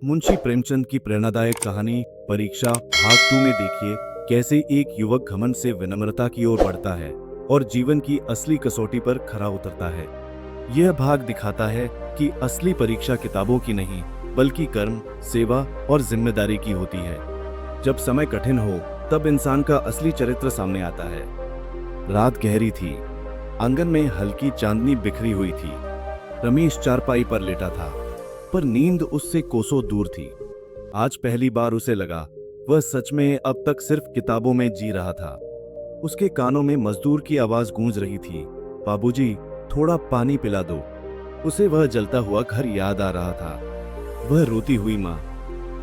मुंशी प्रेमचंद की प्रेरणादायक कहानी परीक्षा भाग 2 में देखिए कैसे एक युवक घमंड से विनम्रता की ओर बढ़ता है और जीवन की असली कसौटी पर खरा उतरता है। यह भाग दिखाता है कि असली परीक्षा किताबों की नहीं बल्कि कर्म, सेवा और जिम्मेदारी की होती है। जब समय कठिन हो तब इंसान का असली चरित्र सामने आता है। रात गहरी थी। आंगन में हल्की चांदनी बिखरी हुई थी। रमेश चारपाई पर लेटा था, पर नींद उससे कोसों दूर थी। आज पहली बार उसे लगा वह सच में अब तक सिर्फ किताबों में जी रहा था। उसके कानों में मजदूर की आवाज गूंज रही थी, बाबूजी, थोड़ा पानी पिला दो। उसे वह जलता हुआ घर याद आ रहा था, वह रोती हुई माँ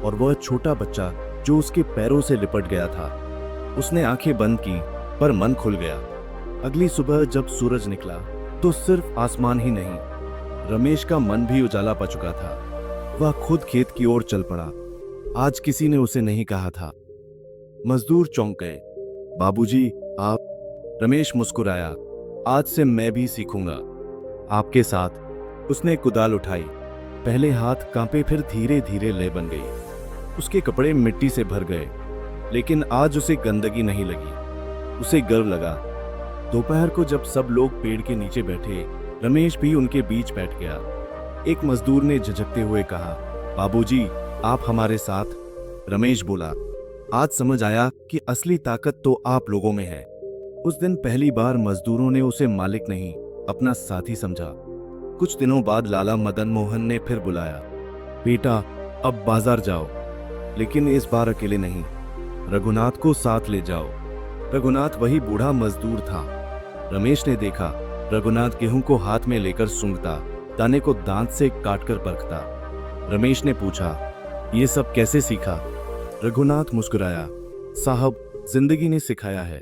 और वह छोटा बच्चा जो उसके पैरों से लिपट गया था। उसने आंखें बंद की, पर मन खुल गया। अगली सुबह जब सूरज निकला तो सिर्फ आसमान ही नहीं, रमेश का मन भी उजाला पा चुका था। वह खुद खेत की ओर चल पड़ा। आज किसी ने उसे नहीं कहा था। मजदूर चौंक गए। बाबूजी, आप? रमेश मुस्कुराया। आज से मैं भी सीखूंगा आपके साथ। उसने कुदाल उठाई। पहले हाथ कांपे, फिर धीरे धीरे लय बन गई। उसके कपड़े मिट्टी से भर गए, लेकिन आज उसे गंदगी नहीं लगी। उसे गर्व लगा। दोपहर को जब सब लोग पेड़ के नीचे बैठे, रमेश भी उनके बीच बैठ गया। एक मजदूर ने झिझकते हुए कहा, बाबूजी, आप हमारे साथ? रमेश बोला, आज समझ आया कि असली ताकत तो आप लोगों में है। उस दिन पहली बार मजदूरों ने उसे मालिक नहीं, अपना साथी समझा। कुछ दिनों बाद लाला मदन मोहन ने फिर बुलाया, बेटा, अब बाजार जाओ, लेकिन इस बार अकेले नहीं, रघुनाथ को साथ ले जाओ। रघुनाथ वही बूढ़ा मजदूर था। रमेश ने देखा, रघुनाथ गेहूं को हाथ में लेकर सूंघता, दाने को दांत से काटकर परखता। रमेश ने पूछा, ये सब कैसे सीखा? रघुनाथ मुस्कुराया, साहब, जिंदगी ने सिखाया है।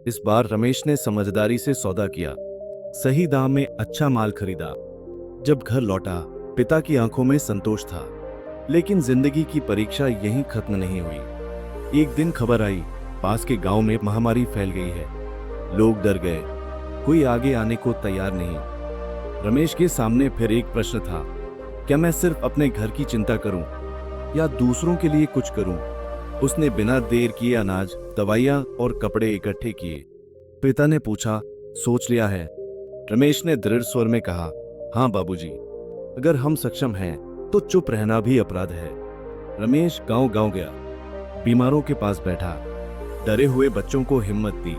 इस बार रमेश ने समझदारी से सौदा किया, सही दाम में अच्छा माल खरीदा। जब घर लौटा, पिता की आंखों में संतोष था। लेकिन जिंदगी की परीक्षा यहीं खत्म नहीं हुई। एक दिन खबर आई, पास के गांव में महामारी फैल गई है। लोग डर गए, कोई आगे आने को तैयार नहीं। रमेश के सामने फिर एक प्रश्न था, क्या मैं सिर्फ अपने घर की चिंता करूं या दूसरों के लिए कुछ करूं? उसने बिना देर किए अनाज, दवाइयां और कपड़े इकट्ठे किए। पिता ने पूछा, सोच लिया है? रमेश ने दृढ़ स्वर में कहा, हाँ बाबूजी, अगर हम सक्षम हैं तो चुप रहना भी अपराध है। रमेश गांव-गांव गया, बीमारों के पास बैठा, डरे हुए बच्चों को हिम्मत दी,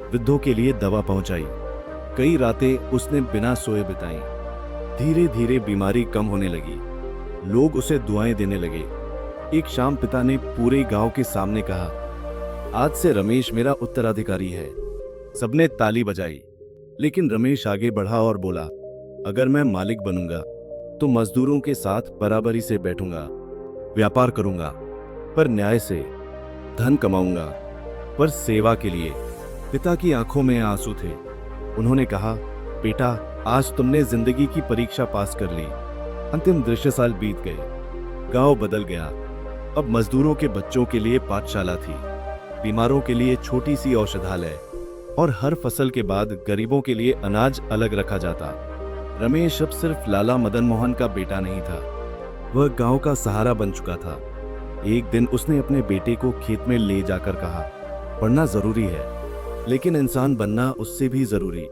वृद्धों के लिए दवा पहुंचाई। कई रातें उसने बिना सोए बिताई। धीरे धीरे बीमारी कम होने लगी। लोग उसे दुआएं देने लगे। एक शाम पिता ने पूरे गांव के सामने कहा, आज से रमेश मेरा उत्तराधिकारी है। सबने ताली बजाई, लेकिन रमेश आगे बढ़ा और बोला, अगर मैं मालिक बनूंगा तो मजदूरों के साथ बराबरी से बैठूंगा, व्यापार करूंगा पर न्याय से, धन कमाऊंगा पर सेवा के लिए। पिता की आंखों में आंसू थे। उन्होंने कहा, बेटा, आज तुमने जिंदगी की परीक्षा पास कर ली। अंतिम दृश्य साल बीत गए। गांव बदल गया। अब मजदूरों के बच्चों के लिए पाठशाला थी, बीमारों के लिए छोटी सी औषधालय, और हर फसल के बाद गरीबों के लिए अनाज अलग रखा जाता। रमेश अब सिर्फ लाला मदन मोहन का बेटा नहीं था, वह गांव का सहारा बन चुका था। एक दिन उसने अपने बेटे को खेत में ले जाकर कहा, पढ़ना जरूरी है, लेकिन इंसान बनना उससे भी जरूरी।